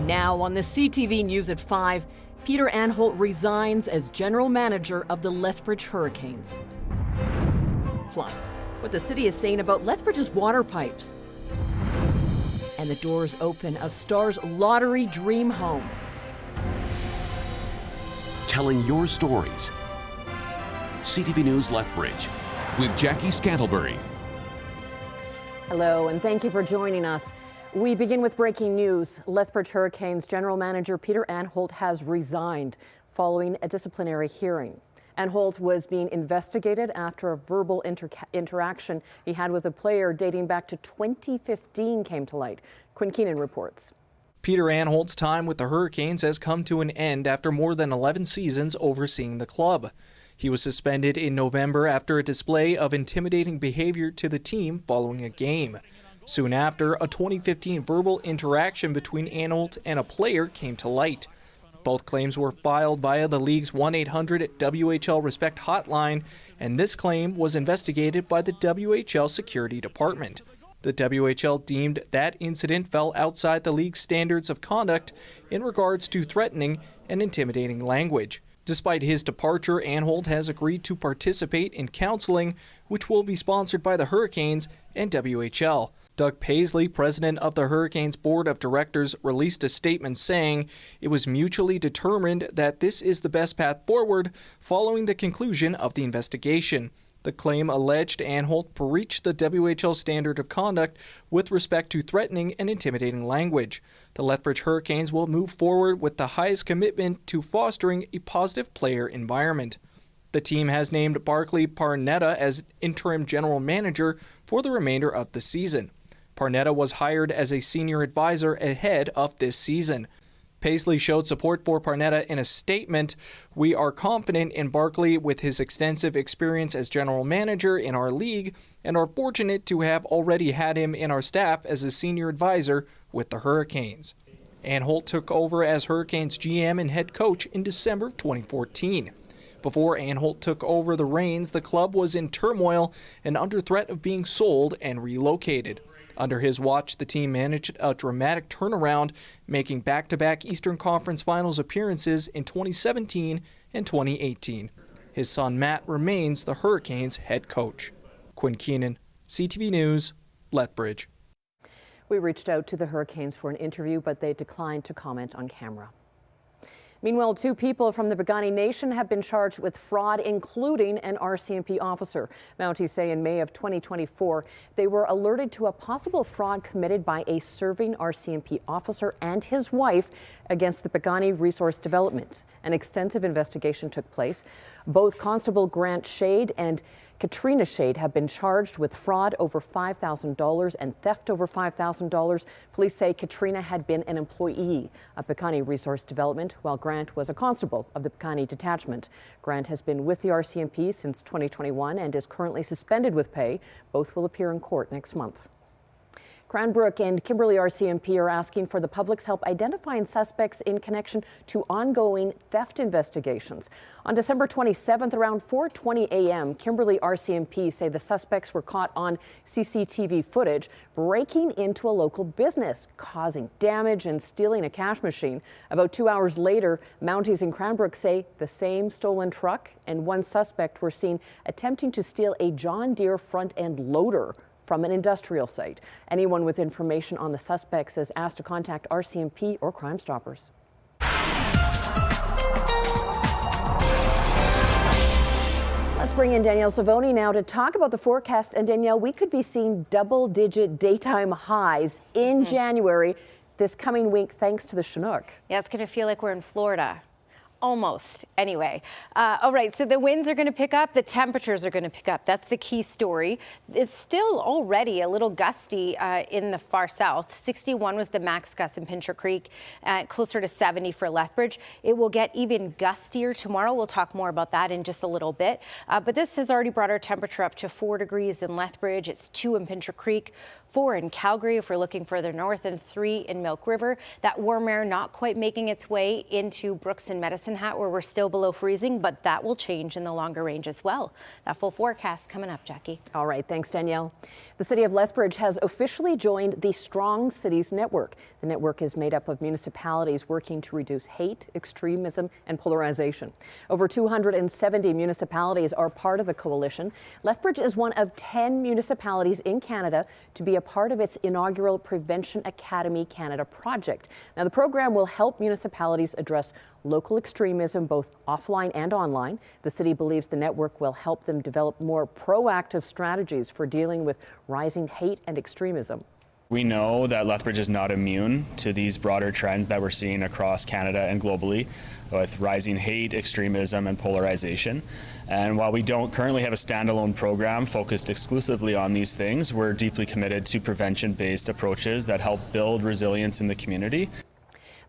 Now on the CTV News at 5, Peter Anholt resigns as general manager of the Lethbridge Hurricanes. Plus, what the city is saying about Lethbridge's water pipes. And the doors open of Star's lottery dream home. Telling your stories. CTV News Lethbridge with Jackie Scantlebury. Hello, and thank you for joining us. We begin with breaking news. Lethbridge Hurricanes general manager Peter Anholt has resigned following a disciplinary hearing. Anholt was being investigated after a verbal interaction he had with a player dating back to 2015 came to light. Quinn Keenan reports. Peter Anholt's time with the Hurricanes has come to an end after more than 11 seasons overseeing the club. He was suspended in November after a display of intimidating behavior to the team following a game. Soon after, a 2015 verbal interaction between Anholt and a player came to light. Both claims were filed via the league's 1-800-WHL Respect hotline, and this claim was investigated by the WHL Security Department. The WHL deemed that incident fell outside the league's standards of conduct in regards to threatening and intimidating language. Despite his departure, Anholt has agreed to participate in counseling, which will be sponsored by the Hurricanes and WHL. Doug Paisley, president of the Hurricanes Board of Directors, released a statement saying it was mutually determined that this is the best path forward following the conclusion of the investigation. The claim alleged Anholt breached the WHL standard of conduct with respect to threatening and intimidating language. The Lethbridge Hurricanes will move forward with the highest commitment to fostering a positive player environment. The team has named Barclay Parnetta as interim general manager for the remainder of the season. Parnetta was hired as a senior advisor ahead of this season. Paisley showed support for Parnetta in a statement. "We are confident in Barclay with his extensive experience as general manager in our league and are fortunate to have already had him in our staff as a senior advisor with the Hurricanes." Anholt took over as Hurricanes GM and head coach in December of 2014. Before Anholt took over the reins, the club was in turmoil and under threat of being sold and relocated. Under his watch, the team managed a dramatic turnaround, making back-to-back Eastern Conference Finals appearances in 2017 and 2018. His son Matt remains the Hurricanes' head coach. Quinn Keenan, CTV News, Lethbridge. We reached out to the Hurricanes for an interview, but they declined to comment on camera. Meanwhile, 2 people from the Piikani Nation have been charged with fraud, including an RCMP officer. Mounties say in May of 2024, they were alerted to a possible fraud committed by a serving RCMP officer and his wife against the Piikani Resource Development. An extensive investigation took place. Both Constable Grant Shade and Katrina Shade have been charged with fraud over $5,000 and theft over $5,000. Police say Katrina had been an employee of Piikani Resource Development, while Grant was a constable of the Piikani Detachment. Grant has been with the RCMP since 2021 and is currently suspended with pay. Both will appear in court next month. Cranbrook and Kimberley RCMP are asking for the public's help identifying suspects in connection to ongoing theft investigations. On December 27th, around 4:20 a.m., Kimberley RCMP say the suspects were caught on CCTV footage breaking into a local business, causing damage and stealing a cash machine. About 2 hours later, Mounties in Cranbrook say the same stolen truck and one suspect were seen attempting to steal a John Deere front-end loader from an industrial site. Anyone with information on the suspects is asked to contact RCMP or Crime Stoppers. Let's bring in Danielle Savoni now to talk about the forecast. And Danielle, we could be seeing double-digit daytime highs in January this coming week thanks to the Chinook. Yeah, it's going to feel like we're in Florida. Almost, anyway. All right, so the winds are going to pick up, the temperatures are going to pick up. That's the key story. It's still already a little gusty in the far south. 61 was the max gust in Pincher Creek, closer to 70 for Lethbridge. It will get even gustier tomorrow. We'll talk more about that in just a little bit. But this has already brought our temperature up to 4 degrees in Lethbridge. It's 2 in Pincher Creek, 4 in Calgary if we're looking further north, and 3 in Milk River. That warm air not quite making its way into Brooks and Medicine Hat, where we're still below freezing, but that will change in the longer range as well. That full forecast coming up, Jackie. All right, thanks, Danielle. The city of Lethbridge has officially joined the Strong Cities Network. The network is made up of municipalities working to reduce hate, extremism, and polarization. Over 270 municipalities are part of the coalition. Lethbridge is one of 10 municipalities in Canada to be a part of its inaugural Prevention Academy Canada project. Now, the program will help municipalities address local extremism both offline and online. The city believes the network will help them develop more proactive strategies for dealing with rising hate and extremism. We know that Lethbridge is not immune to these broader trends that we're seeing across Canada and globally with rising hate, extremism, and polarization. And while we don't currently have a standalone program focused exclusively on these things, we're deeply committed to prevention-based approaches that help build resilience in the community.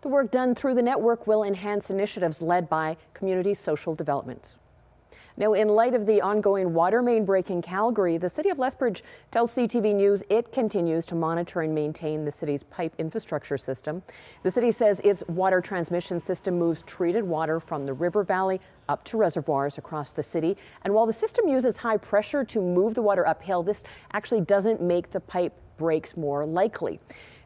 The work done through the network will enhance initiatives led by Community Social Development. Now, in light of the ongoing water main break in Calgary, the city of Lethbridge tells CTV News it continues to monitor and maintain the city's pipe infrastructure system. The city says its water transmission system moves treated water from the river valley up to reservoirs across the city. And while the system uses high pressure to move the water uphill, this actually doesn't make the pipe breaks more likely.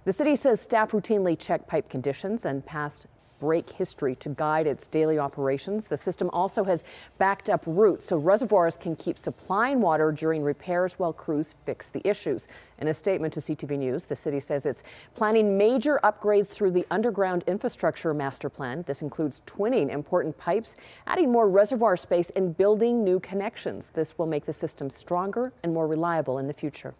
The city says staff routinely check pipe conditions and past break history to guide its daily operations. The system also has backed up routes so reservoirs can keep supplying water during repairs while crews fix the issues. In a statement to CTV News, the city says it's planning major upgrades through the underground infrastructure master plan. This includes twinning important pipes, adding more reservoir space, and building new connections. This will make the system stronger and more reliable in the future.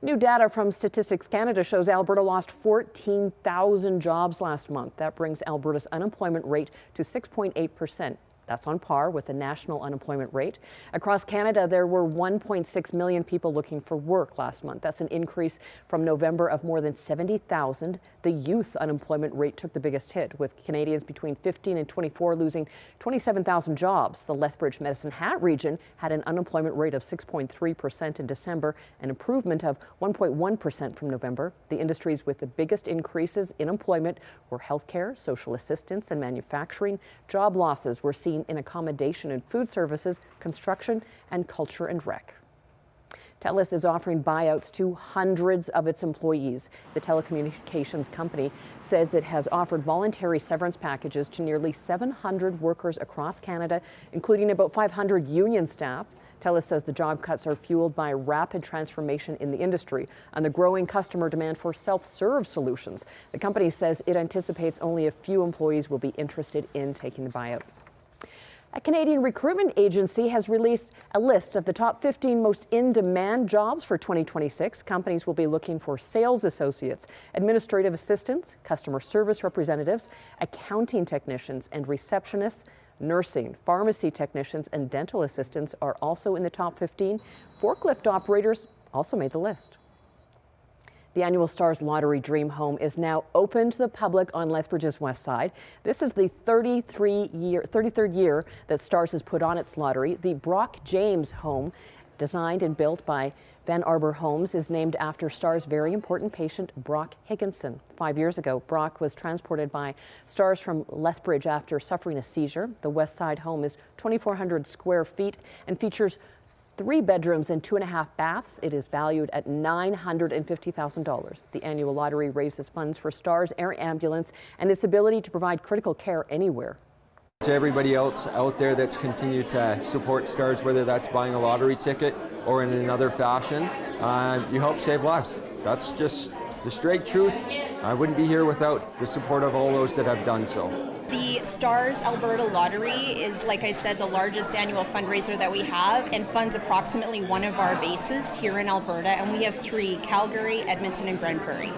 New data from Statistics Canada shows Alberta lost 14,000 jobs last month. That brings Alberta's unemployment rate to 6.8%. That's on par with the national unemployment rate. Across Canada, there were 1.6 million people looking for work last month. That's an increase from November of more than 70,000. The youth unemployment rate took the biggest hit, with Canadians between 15 and 24 losing 27,000 jobs. The Lethbridge Medicine Hat region had an unemployment rate of 6.3% in December, an improvement of 1.1% from November. The industries with the biggest increases in employment were healthcare, social assistance, and manufacturing. Job losses were seen in accommodation and food services, construction, and culture and rec. TELUS is offering buyouts to hundreds of its employees. The telecommunications company says it has offered voluntary severance packages to nearly 700 workers across Canada, including about 500 union staff. TELUS says the job cuts are fueled by rapid transformation in the industry and the growing customer demand for self-serve solutions. The company says it anticipates only a few employees will be interested in taking the buyout. A Canadian recruitment agency has released a list of the top 15 most in-demand jobs for 2026. Companies will be looking for sales associates, administrative assistants, customer service representatives, accounting technicians and receptionists. Nursing, pharmacy technicians and dental assistants are also in the top 15. Forklift operators also made the list. The annual Stars Lottery Dream Home is now open to the public on Lethbridge's west side. This is the 33rd year that Stars has put on its lottery. The Brock James home, designed and built by Van Arbor Homes, is named after Stars' very important patient, Brock Higginson. 5 years ago, Brock was transported by Stars from Lethbridge after suffering a seizure. The west side home is 2,400 square feet and features 3 bedrooms and 2.5 baths. It is valued at $950,000. The annual lottery raises funds for Stars Air Ambulance and its ability to provide critical care anywhere. To everybody else out there that's continued to support Stars, whether that's buying a lottery ticket or in another fashion, you help save lives. That's just the straight truth. I wouldn't be here without the support of all those that have done so. The Stars Alberta Lottery is, like I said, the largest annual fundraiser that we have and funds approximately one of our bases here in Alberta, and we have 3, Calgary, Edmonton, and Grande Prairie.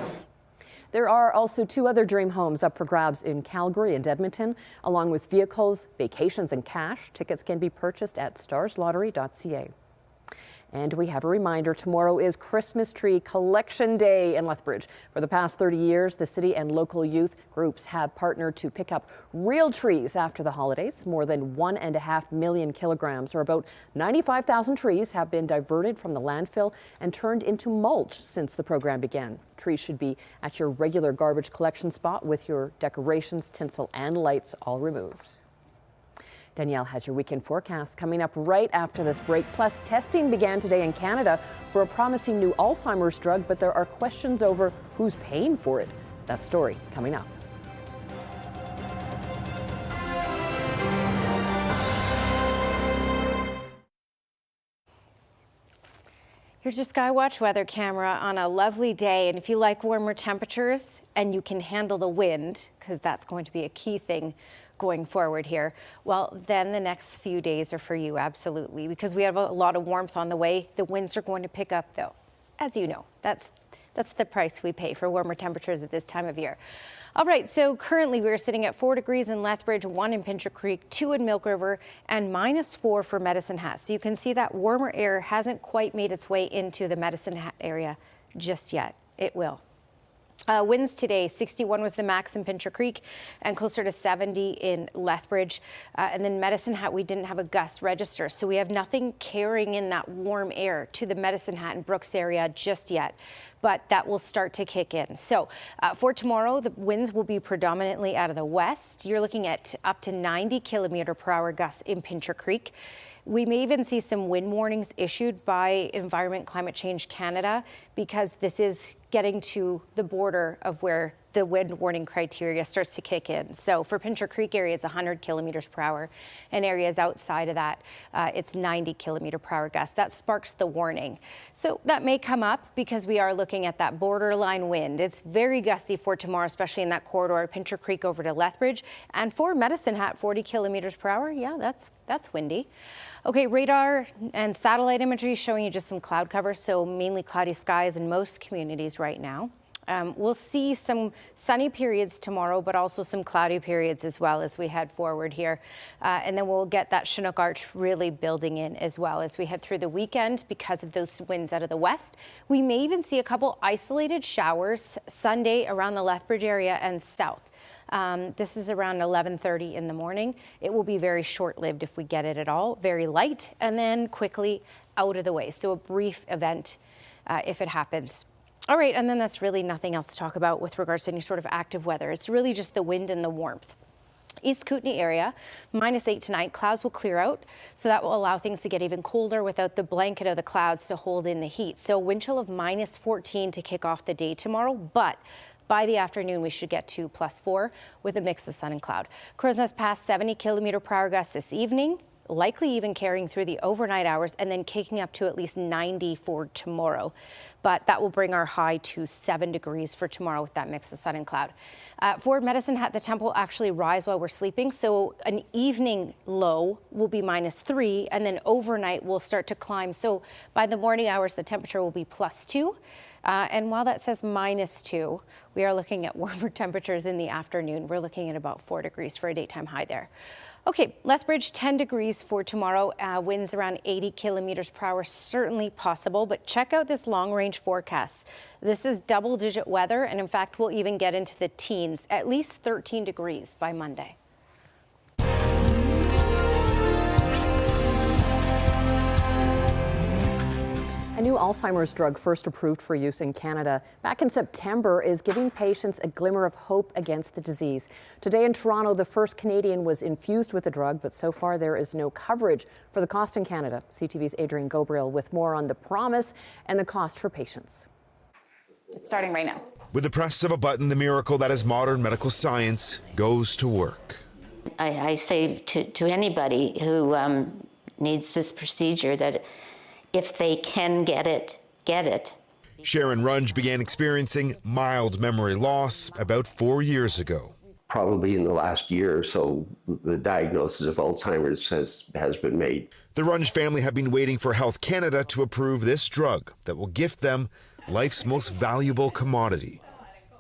There are also 2 other dream homes up for grabs in Calgary and Edmonton, along with vehicles, vacations, and cash. Tickets can be purchased at starslottery.ca. And we have a reminder, tomorrow is Christmas Tree Collection Day in Lethbridge. For the past 30 years, the city and local youth groups have partnered to pick up real trees after the holidays. More than 1.5 million kilograms, or about 95,000 trees, have been diverted from the landfill and turned into mulch since the program began. Trees should be at your regular garbage collection spot with your decorations, tinsel and lights all removed. Danielle has your weekend forecast coming up right after this break. Plus, testing began today in Canada for a promising new Alzheimer's drug, but there are questions over who's paying for it. That story coming up. Here's your Skywatch weather camera on a lovely day. And if you like warmer temperatures and you can handle the wind, because that's going to be a key thing going forward here, well, then the next few days are for you, absolutely, because we have a lot of warmth on the way. The winds are going to pick up, though. As you know, that's the price we pay for warmer temperatures at this time of year. All right, so currently we're sitting at 4 degrees in Lethbridge, 1 in Pincher Creek, 2 in Milk River, and -4 for Medicine Hat. So you can see that warmer air hasn't quite made its way into the Medicine Hat area just yet. It will. Winds today, 61 was the max in Pincher Creek and closer to 70 in Lethbridge. And then Medicine Hat, we didn't have a gust register. So we have nothing carrying in that warm air to the Medicine Hat and Brooks area just yet. But that will start to kick in. So for tomorrow, the winds will be predominantly out of the west. You're looking at up to 90 km/h gusts in Pincher Creek. We may even see some wind warnings issued by Environment Climate Change Canada, because this is getting to the border of where the wind warning criteria starts to kick in. So for Pincher Creek areas, 100 km/h, and areas outside of that, it's 90 km/h gusts. That sparks the warning. So that may come up because we are looking at that borderline wind. It's very gusty for tomorrow, especially in that corridor, Pincher Creek over to Lethbridge. And for Medicine Hat, 40 km/h, yeah, that's windy. Okay, radar and satellite imagery showing you just some cloud cover, so mainly cloudy skies in most communities right now. We'll see some sunny periods tomorrow, but also some cloudy periods as well as we head forward here. And then we'll get that Chinook arch really building in as well as we head through the weekend because of those winds out of the west. We may even see a couple isolated showers Sunday around the Lethbridge area and south. This is around 11:30 in the morning. It will be very short-lived if we get it at all, very light, and then quickly out of the way. So a brief event if it happens. All right, and then that's really nothing else to talk about with regards to any sort of active weather. It's really just the wind and the warmth. East Kootenay area, -8 tonight. Clouds will clear out, so that will allow things to get even colder without the blanket of the clouds to hold in the heat. So wind chill of -14 to kick off the day tomorrow, but by the afternoon, we should get to +4 with a mix of sun and cloud. Crow's Nest past 70 km/h gusts this evening, likely even carrying through the overnight hours and then kicking up to at least 90 for tomorrow. But that will bring our high to 7 degrees for tomorrow with that mix of sun and cloud. For Medicine Hat, the temp will actually rise while we're sleeping. So an evening low will be -3 and then overnight will start to climb. So by the morning hours, the temperature will be +2. And while that says -2, we are looking at warmer temperatures in the afternoon. We're looking at about 4 degrees for a daytime high there. Okay, Lethbridge, 10 degrees for tomorrow. Winds around 80 km/h, certainly possible, but check out this long-range forecast. This is double-digit weather, and in fact, we'll even get into the teens, at least 13 degrees by Monday. A new Alzheimer's drug first approved for use in Canada back in September is giving patients a glimmer of hope against the disease. Today in Toronto, the first Canadian was infused with the drug, but so far there is no coverage for the cost in Canada. CTV's Adrienne Gobriel with more on the promise and the cost for patients. It's starting right now. With the press of a button, the miracle that is modern medical science goes to work. I say to anybody who needs this procedure that if they can get it, get it. Sharon Runge began experiencing mild memory loss about 4 years ago. Probably in the last year or so, the diagnosis of Alzheimer's has been made. The Runge family have been waiting for Health Canada to approve this drug that will gift them life's most valuable commodity,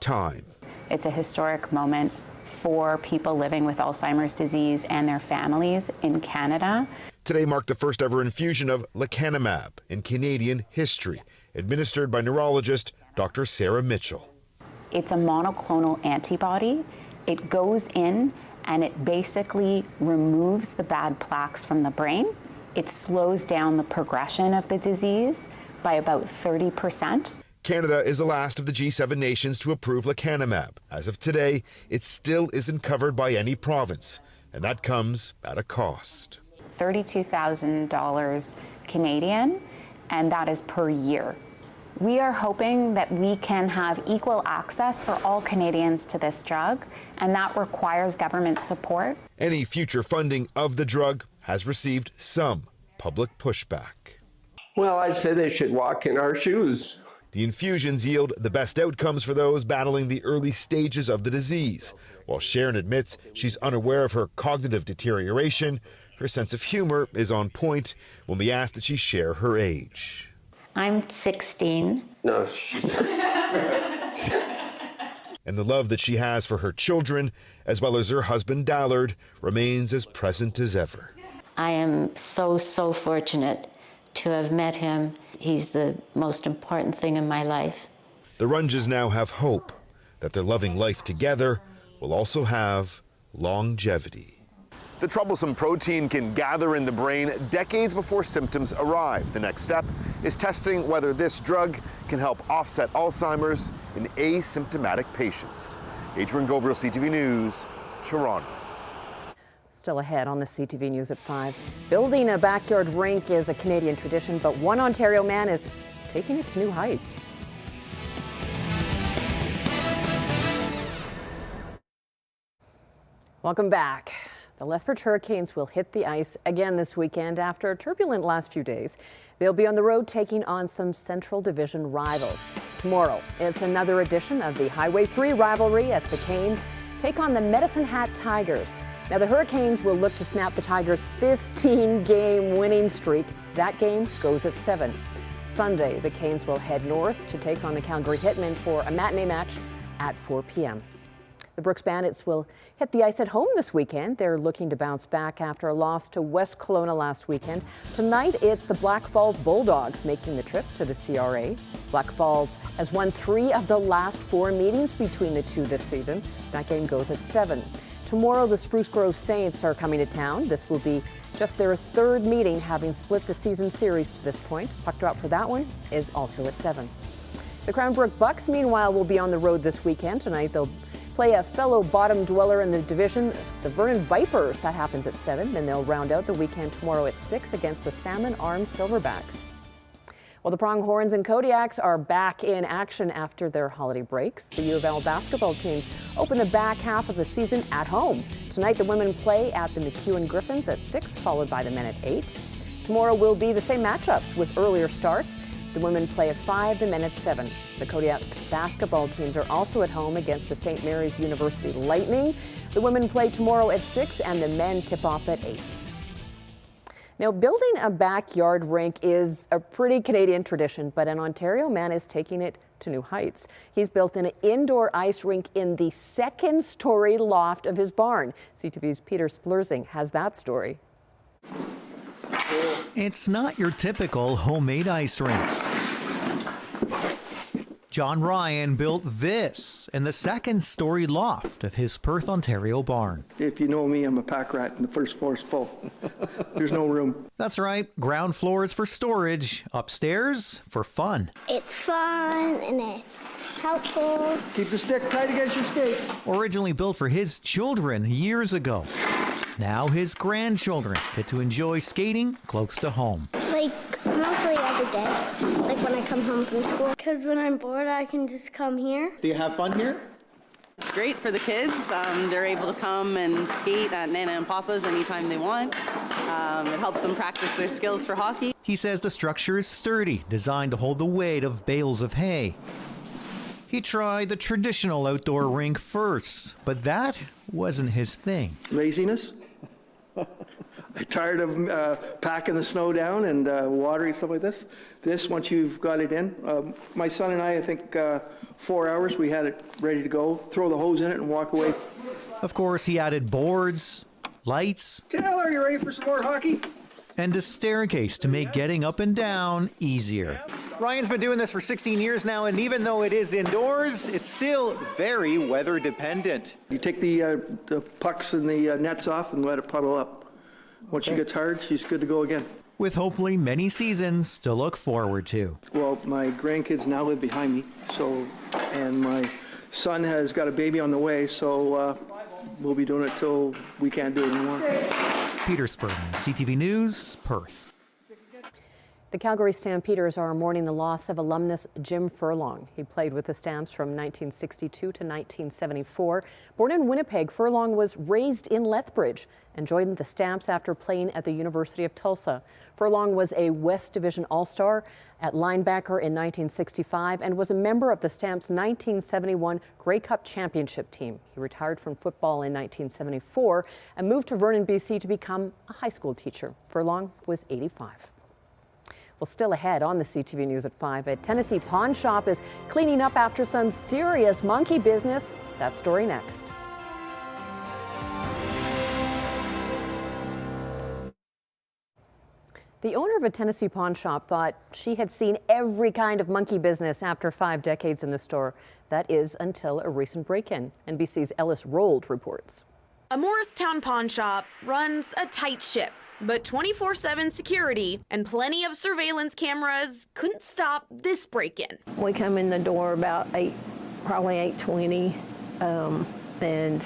time. It's a historic moment for people living with Alzheimer's disease and their families in Canada. Today marked the first ever infusion of lecanemab in Canadian history, administered by neurologist Dr. Sarah Mitchell. It's a monoclonal antibody. It goes in and it basically removes the bad plaques from the brain. It slows down the progression of the disease by about 30%. Canada is the last of the G7 nations to approve lecanemab. As of today, it still isn't covered by any province, and that comes at a cost. $32,000 Canadian, and that is per year. We are hoping that we can have equal access for all Canadians to this drug, and that requires government support. Any future funding of the drug has received some public pushback. Well, I'd say they should walk in our shoes. The infusions yield the best outcomes for those battling the early stages of the disease. While Sharon admits she's unaware of her cognitive deterioration, her sense of humor is on point when we ask that she share her age. I'm 16. No, she's... And the love that she has for her children, as well as her husband Dallard, remains as present as ever. I am so fortunate to have met him. He's the most important thing in my life. The Runges now have hope that their loving life together will also have longevity. The troublesome protein can gather in the brain decades before symptoms arrive. The next step is testing whether this drug can help offset Alzheimer's in asymptomatic patients. Adrian Gobriel, CTV News, Toronto. Still ahead on the CTV News at 5. Building a backyard rink is a Canadian tradition, but one Ontario man is taking it to new heights. Welcome back. The Lethbridge Hurricanes will hit the ice again this weekend after a turbulent last few days. They'll be on the road taking on some Central Division rivals. Tomorrow, it's another edition of the Highway 3 rivalry as the Canes take on the Medicine Hat Tigers. Now, the Hurricanes will look to snap the Tigers' 15-game winning streak. That game goes at 7. Sunday, the Canes will head north to take on the Calgary Hitmen for a matinee match at 4 p.m. The Brooks Bandits will hit the ice at home this weekend. They're looking to bounce back after a loss to West Kelowna last weekend. Tonight, it's the Black Falls Bulldogs making the trip to the CRA. Black Falls has won 3 of the last 4 meetings between the two this season. That game goes at 7. Tomorrow, the Spruce Grove Saints are coming to town. This will be just their 3rd meeting, having split the season series to this point. Puck drop for that one is also at 7. The Cranbrook Bucks, meanwhile, will be on the road this weekend. Tonight, they'll play a fellow bottom dweller in the division, the Vernon Vipers. That happens at 7. Then they'll round out the weekend tomorrow at 6 against the Salmon Arm Silverbacks. Well, the Pronghorns and Kodiaks are back in action after their holiday breaks. The U of L basketball teams open the back half of the season at home. Tonight, the women play at the McEwen Griffins at 6, followed by the men at 8. Tomorrow will be the same matchups with earlier starts. The women play at 5, the men at 7. The Kodiaks basketball teams are also at home against the St. Mary's University Lightning. The women play tomorrow at 6, and the men tip off at 8. Now, building a backyard rink is a pretty Canadian tradition, but an Ontario man is taking it to new heights. He's built an indoor ice rink in the 2nd-story loft of his barn. CTV's Peter Splurzing has that story. It's not your typical homemade ice rink. John Ryan built this in the 2nd-story loft of his Perth, Ontario barn. If you know me, I'm a pack rat and the first floor is full. There's no room. That's right. Ground floor is for storage. Upstairs for fun. It's fun and it's helpful. Keep the stick tight against your skate. Originally built for his children years ago. Now his grandchildren get to enjoy skating close to home. Like, mostly every day. Like when I come home from school. Because when I'm bored, I can just come here. Do you have fun here? It's great for the kids. They're able to come and skate at Nana and Papa's anytime they want. It helps them practice their skills for hockey. He says the structure is sturdy, designed to hold the weight of bales of hay. He tried the traditional outdoor rink first, but that wasn't his thing. Laziness. I'm tired of packing the snow down and watering stuff like this. This, once you've got it in, my son and I think 4 hours, we had it ready to go. Throw the hose in it and walk away. Of course, he added boards, lights. Taylor, are you ready for some more hockey? and a staircase to make getting up and down easier. Ryan's been doing this for 16 years now, and even though it is indoors, it's still very weather dependent. You take the pucks and the nets off and let it puddle up. Once she gets hard, she's good to go again. With hopefully many seasons to look forward to. Well, my grandkids now live behind me, and my son has got a baby on the way, so we'll be doing it till we can't do it anymore. Peter Spurman, CTV News, Perth. The Calgary Stampeders are mourning the loss of alumnus Jim Furlong. He played with the Stamps from 1962 to 1974. Born in Winnipeg, Furlong was raised in Lethbridge and joined the Stamps after playing at the University of Tulsa. Furlong was a West Division All-Star at linebacker in 1965 and was a member of the Stamps' 1971 Grey Cup championship team. He retired from football in 1974 and moved to Vernon, BC to become a high school teacher. Furlong was 85. Well, still ahead on the CTV News at 5, a Tennessee pawn shop is cleaning up after some serious monkey business. That story next. The owner of a Tennessee pawn shop thought she had seen every kind of monkey business after 5 decades in the store. That is until a recent break-in. NBC's Ellis Rold reports. A Morristown pawn shop runs a tight ship, but 24/7 security and plenty of surveillance cameras couldn't stop this break-in. We come in the door about probably 8:20, and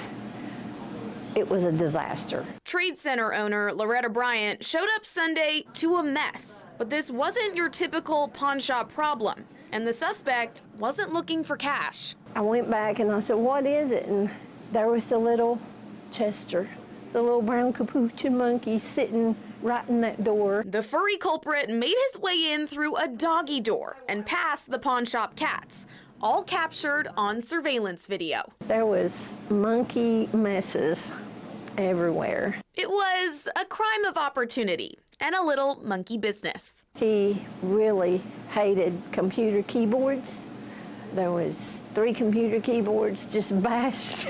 it was a disaster. Trade Center owner Loretta Bryant showed up Sunday to a mess, but this wasn't your typical pawn shop problem, and the suspect wasn't looking for cash. I went back and I said, "What is it?" And there was the little Chester, the little brown capuchin monkey sitting right in that door. The furry culprit made his way in through a doggy door and past the pawn shop cats, all captured on surveillance video. There was monkey messes everywhere. It was a crime of opportunity and a little monkey business. He really hated computer keyboards. There was 3 computer keyboards just bashed.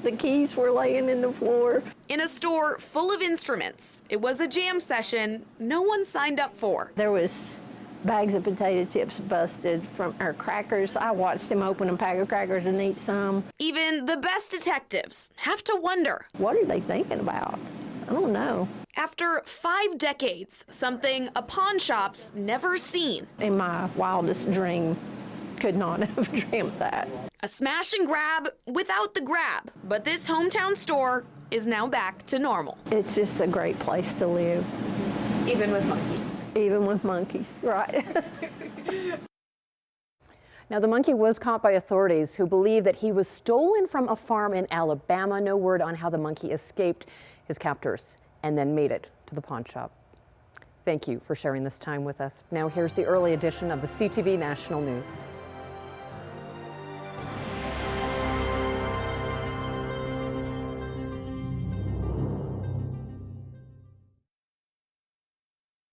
The keys were laying in the floor. In a store full of instruments, it was a jam session no one signed up for. There was bags of potato chips busted from our crackers. I watched him open a pack of crackers and eat some. Even the best detectives have to wonder. What are they thinking about? I don't know. After 5 decades, something a pawn shop's never seen. In my wildest dream, could not have dreamt that. A smash and grab without the grab, but this hometown store is now back to normal. It's just a great place to live. Even with monkeys. Even with monkeys, right. Now, the monkey was caught by authorities who believe that he was stolen from a farm in Alabama. No word on how the monkey escaped his captors and then made it to the pawn shop. Thank you for sharing this time with us. Now, here's the early edition of the CTV National News.